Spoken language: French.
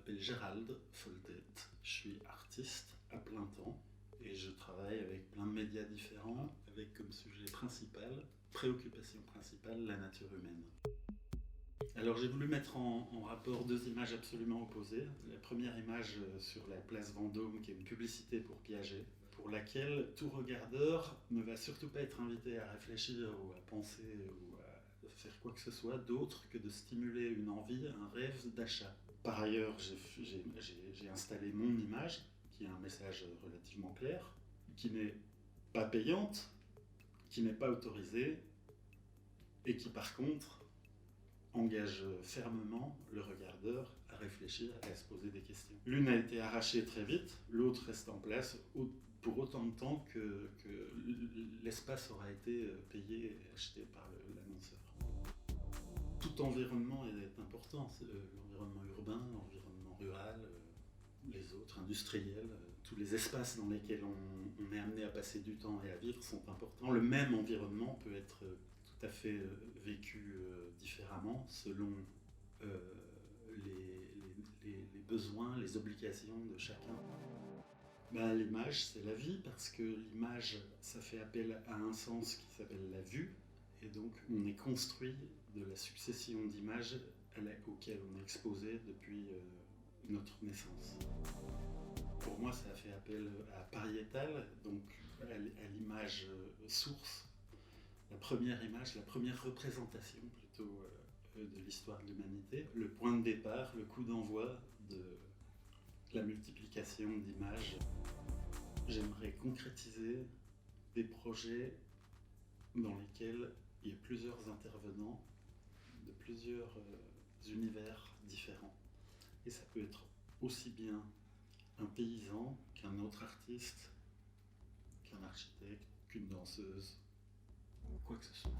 m'appelle Gérald Foltet, je suis artiste à plein temps et je travaille avec plein de médias différents avec comme sujet principal, préoccupation principale, la nature humaine. Alors j'ai voulu mettre en rapport deux images absolument opposées. La première image sur la place Vendôme qui est une publicité pour Piaget, pour laquelle tout regardeur ne va surtout pas être invité à réfléchir ou à penser ou à faire quoi que ce soit d'autre que de stimuler une envie, un rêve d'achat. Par ailleurs, j'ai installé mon image, qui a un message relativement clair, qui n'est pas payante, qui n'est pas autorisée, et qui par contre engage fermement le regardeur à réfléchir et à se poser des questions. L'une a été arrachée très vite, l'autre reste en place pour autant de temps que l'espace aura été payé et acheté par l'annonceur. Tout environnement est important, l'environnement urbain, l'environnement rural, les autres, industriels, tous les espaces dans lesquels on est amené à passer du temps et à vivre sont importants. Le même environnement peut être tout à fait vécu différemment selon les besoins, les obligations de chacun. L'image, c'est la vie, parce que l'image, ça fait appel à un sens qui s'appelle la vue, et donc on est construit de la succession d'images auxquelles on est exposé depuis notre naissance. Pour moi, ça a fait appel à pariétal, donc à l'image source, la première image, la première représentation plutôt de l'histoire de l'humanité, le point de départ, le coup d'envoi de la multiplication d'images. J'aimerais concrétiser des projets dans lesquels il y a plusieurs intervenants de plusieurs univers différents. Et ça peut être aussi bien un paysan qu'un autre artiste, qu'un architecte, qu'une danseuse, quoi que ce soit.